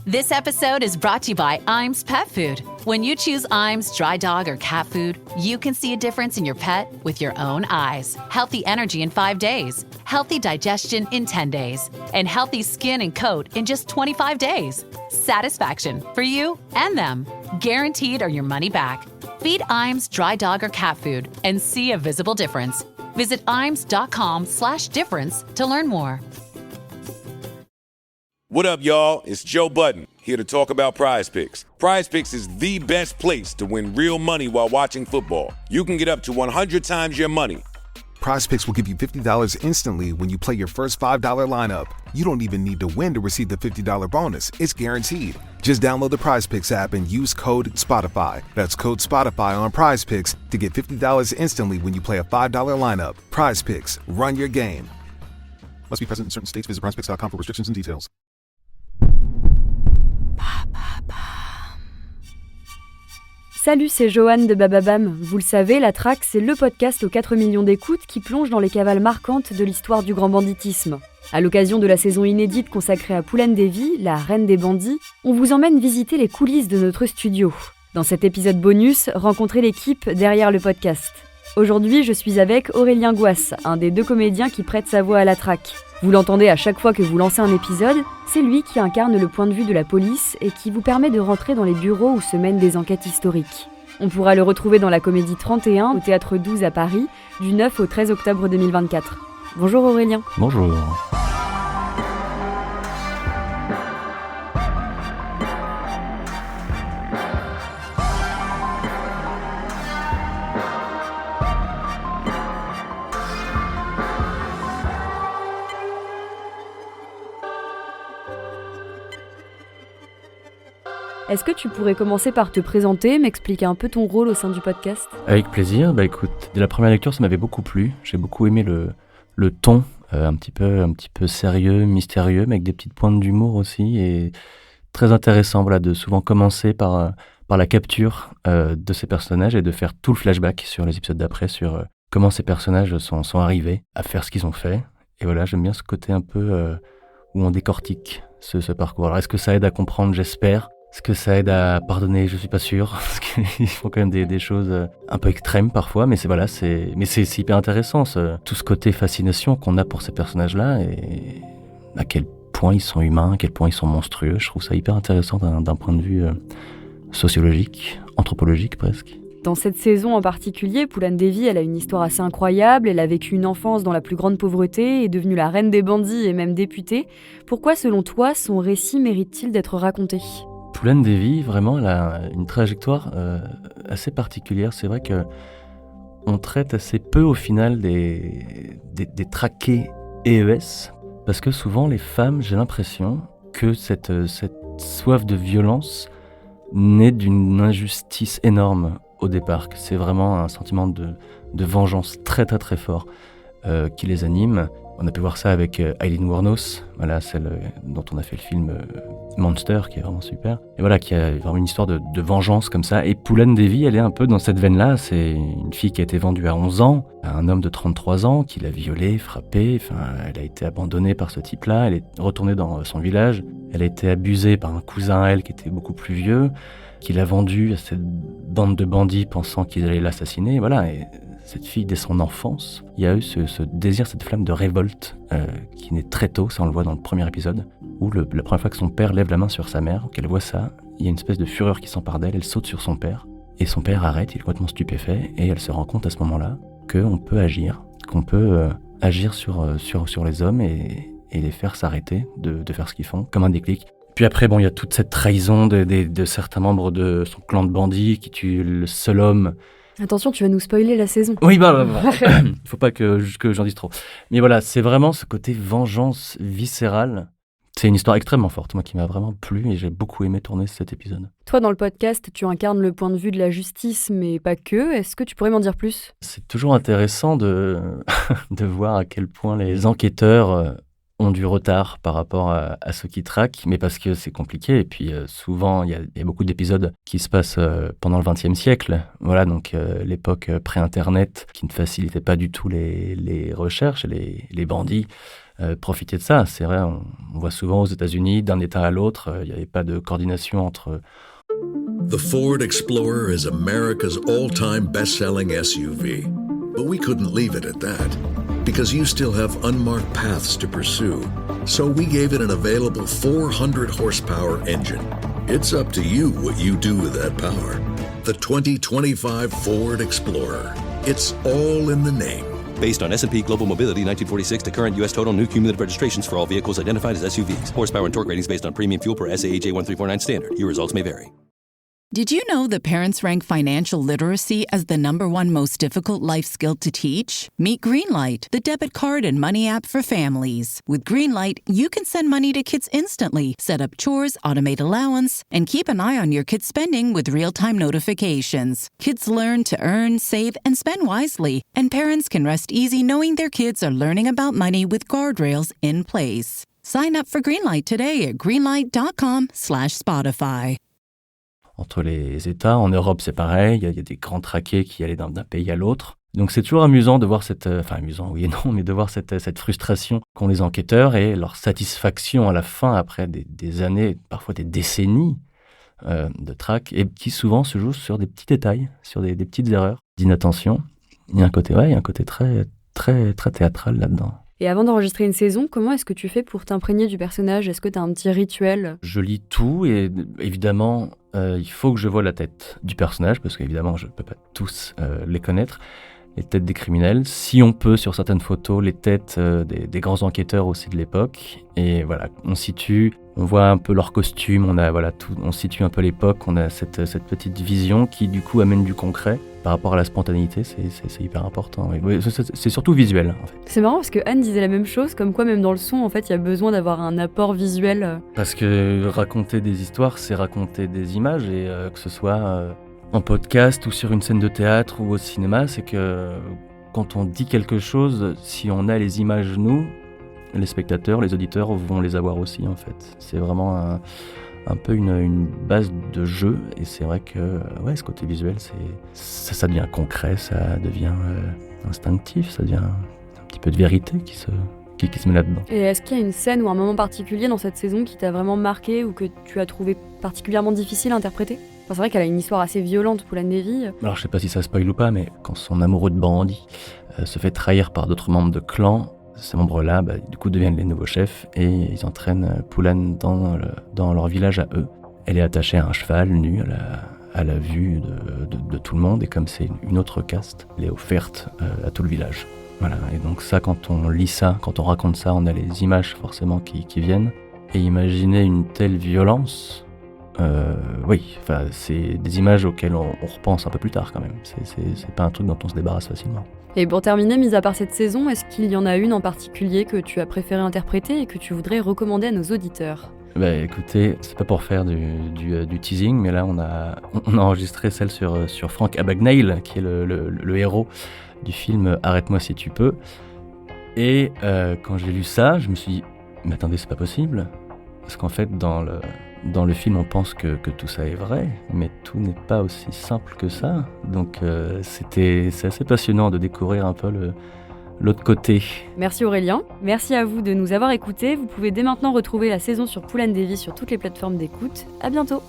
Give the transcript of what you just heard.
This episode is brought to you by Iams Pet Food. When you choose Iams dry dog or cat food, you can see a difference in your pet with your own eyes. Healthy energy in 5 days, healthy digestion in 10 days, and healthy skin and coat in just 25 days. Satisfaction for you and them. Guaranteed or your money back. Feed Iams dry dog or cat food and see a visible difference. Visit iams.com/difference to learn more. What up, y'all? It's Joe Budden, here to talk about Prize Picks. Prize Picks is the best place to win real money while watching football. You can get up to 100 times your money. Prize Picks will give you $50 instantly when you play your first $5 lineup. You don't even need to win to receive the $50 bonus. It's guaranteed. Just download the Prize Picks app and use code SPOTIFY. That's code SPOTIFY on Prize Picks to get $50 instantly when you play a $5 lineup. Prize Picks. Run your game. Must be present in certain states. Visit prizepicks.com for restrictions and details. Salut, c'est Joanne de Bababam. Vous le savez, La Traque, c'est le podcast aux 4 millions d'écoutes qui plonge dans les cavales marquantes de l'histoire du grand banditisme. À l'occasion de la saison inédite consacrée à Poulaine Davy, la reine des bandits, on vous emmène visiter les coulisses de notre studio. Dans cet épisode bonus, rencontrez l'équipe derrière le podcast. Aujourd'hui, je suis avec Aurélien Gouasse, un des 2 comédiens qui prête sa voix à La Traque. Vous l'entendez à chaque fois que vous lancez un épisode, c'est lui qui incarne le point de vue de la police et qui vous permet de rentrer dans les bureaux où se mènent des enquêtes historiques. On pourra le retrouver dans la Comédie 31 au Théâtre 12 à Paris, du 9 au 13 octobre 2024. Bonjour Aurélien. Bonjour. Est-ce que tu pourrais commencer par te présenter, m'expliquer un peu ton rôle au sein du podcast ? Avec plaisir. Écoute, dès la première lecture, ça m'avait beaucoup plu. J'ai beaucoup aimé le ton, un petit peu sérieux, mystérieux, mais avec des petites pointes d'humour aussi, et très intéressant, de souvent commencer par la capture de ces personnages et de faire tout le flashback sur les épisodes d'après, sur comment ces personnages sont arrivés à faire ce qu'ils ont fait. Et voilà, j'aime bien ce côté un peu où on décortique ce parcours. Alors, est-ce que ça aide à comprendre ? J'espère. Est-ce que ça aide à pardonner ? Je suis pas sûr, parce qu'ils font quand même des choses un peu extrêmes parfois, mais c'est hyper intéressant, tout ce côté fascination qu'on a pour ces personnages-là, et à quel point ils sont humains, à quel point ils sont monstrueux. Je trouve ça hyper intéressant d'un point de vue sociologique, anthropologique presque. Dans cette saison en particulier, Poulaine Davy, elle a une histoire assez incroyable. Elle a vécu une enfance dans la plus grande pauvreté, est devenue la reine des bandits et même députée. Pourquoi, selon toi, son récit mérite-t-il d'être raconté ? Poulaine Davy, vraiment, elle a une trajectoire assez particulière. C'est vrai que on traite assez peu au final des traqués EES, parce que souvent les femmes, j'ai l'impression que cette soif de violence naît d'une injustice énorme au départ, que c'est vraiment un sentiment de vengeance très très très fort qui les anime. On a pu voir ça avec Aileen Wuornos, celle dont on a fait le film Monster, qui est vraiment super. Et voilà, qui a vraiment une histoire de vengeance comme ça. Et Poulaine Davy, elle est un peu dans cette veine-là. C'est une fille qui a été vendue à 11 ans, à un homme de 33 ans, qui l'a violée, frappée. Elle a été abandonnée par ce type-là. Elle est retournée dans son village. Elle a été abusée par un cousin à elle qui était beaucoup plus vieux, qui l'a vendue à cette bande de bandits pensant qu'ils allaient l'assassiner. Et voilà. Et cette fille, dès son enfance, il y a eu ce désir, cette flamme de révolte qui naît très tôt, ça on le voit dans le premier épisode, où la première fois que son père lève la main sur sa mère, qu'elle voit ça, il y a une espèce de fureur qui s'empare d'elle, elle saute sur son père, et son père arrête, il est complètement stupéfait, et elle se rend compte à ce moment-là qu'on peut agir, agir sur les hommes et les faire s'arrêter de faire ce qu'ils font, comme un déclic. Puis après, il y a toute cette trahison de certains membres de son clan de bandits qui tuent le seul homme. Attention, tu vas nous spoiler la saison. Oui, il faut pas que j'en dise trop. Mais voilà, c'est vraiment ce côté vengeance viscérale. C'est une histoire extrêmement forte, moi, qui m'a vraiment plu, et j'ai beaucoup aimé tourner cet épisode. Toi, dans le podcast, tu incarnes le point de vue de la justice, mais pas que. Est-ce que tu pourrais m'en dire plus ? C'est toujours intéressant de voir à quel point les enquêteurs ont du retard par rapport à ceux qui traquent, mais parce que c'est compliqué. Et puis souvent, il y a beaucoup d'épisodes qui se passent pendant le XXe siècle. Voilà, donc l'époque pré-internet qui ne facilitait pas du tout les recherches. Les bandits profiter de ça. C'est vrai, on voit souvent aux États-Unis, d'un État à l'autre, il n'y avait pas de coordination entre... The Ford Explorer is America's all-time best-selling SUV. But we couldn't leave it at that, because you still have unmarked paths to pursue. So we gave it an available 400 horsepower engine. It's up to you what you do with that power. The 2025 Ford Explorer. It's all in the name. Based on S&P Global Mobility 1946 to current U.S. total new cumulative registrations for all vehicles identified as SUVs. Horsepower and torque ratings based on premium fuel per SAE J1349 standard. Your results may vary. Did you know that parents rank financial literacy as the #1 most difficult life skill to teach? Meet Greenlight, the debit card and money app for families. With Greenlight, you can send money to kids instantly, set up chores, automate allowance, and keep an eye on your kids' spending with real-time notifications. Kids learn to earn, save, and spend wisely, and parents can rest easy knowing their kids are learning about money with guardrails in place. Sign up for Greenlight today at greenlight.com/Spotify. Entre les États. En Europe, c'est pareil, il y a des grands traqués qui allaient d'un pays à l'autre. Donc c'est toujours amusant de voir amusant oui et non, mais de voir cette frustration qu'ont les enquêteurs et leur satisfaction à la fin, après des années, parfois des décennies de traque, et qui souvent se jouent sur des petits détails, sur des petites erreurs d'inattention. Il y a un côté très, très, très théâtral là-dedans. Et avant d'enregistrer une saison, comment est-ce que tu fais pour t'imprégner du personnage ? Est-ce que tu as un petit rituel ? Je lis tout et évidemment, il faut que je voie la tête du personnage parce qu'évidemment, je ne peux pas tous les connaître. Les têtes des criminels, si on peut sur certaines photos, les têtes des grands enquêteurs aussi de l'époque. Et voilà, on situe, on voit un peu leurs costumes, on situe un peu l'époque, on a cette petite vision qui du coup amène du concret. Par rapport à la spontanéité, c'est hyper important. Oui, c'est surtout visuel, en fait. C'est marrant parce que Anne disait la même chose, comme quoi même dans le son, en fait, il y a besoin d'avoir un apport visuel. Parce que raconter des histoires, c'est raconter des images, et que ce soit en podcast ou sur une scène de théâtre ou au cinéma, c'est que quand on dit quelque chose, si on a les images, nous, les spectateurs, les auditeurs vont les avoir aussi, en fait. C'est vraiment un peu une base de jeu, et c'est vrai que ce côté visuel, ça devient concret, ça devient instinctif, ça devient un petit peu de vérité qui se met là-dedans. Et est-ce qu'il y a une scène ou un moment particulier dans cette saison qui t'a vraiment marqué ou que tu as trouvé particulièrement difficile à interpréter ? Enfin, c'est vrai qu'elle a une histoire assez violente, Poulane Devi. Alors je sais pas si ça spoil ou pas, mais quand son amoureux de bandit se fait trahir par d'autres membres de clan, ces membres-là, du coup, deviennent les nouveaux chefs et ils entraînent Poulane dans leur village à eux. Elle est attachée à un cheval, nue, à la vue de tout le monde, et comme c'est une autre caste, elle est offerte à tout le village. Voilà. Et donc ça, quand on lit ça, quand on raconte ça, on a les images forcément qui viennent. Et imaginer une telle violence, c'est des images auxquelles on repense un peu plus tard quand même. C'est pas un truc dont on se débarrasse facilement. Et pour terminer, mis à part cette saison, est-ce qu'il y en a une en particulier que tu as préféré interpréter et que tu voudrais recommander à nos auditeurs ? Écoutez, c'est pas pour faire du teasing, mais là on a enregistré celle sur Frank Abagnale, qui est le héros du film Arrête-moi si tu peux. Et quand j'ai lu ça, je me suis dit, mais attendez, c'est pas possible. Parce qu'en fait, dans le film, on pense que tout ça est vrai, mais tout n'est pas aussi simple que ça. Donc c'est assez passionnant de découvrir un peu l'autre côté. Merci Aurélien, merci à vous de nous avoir écoutés. Vous pouvez dès maintenant retrouver la saison sur Poulane Devi sur toutes les plateformes d'écoute. À bientôt.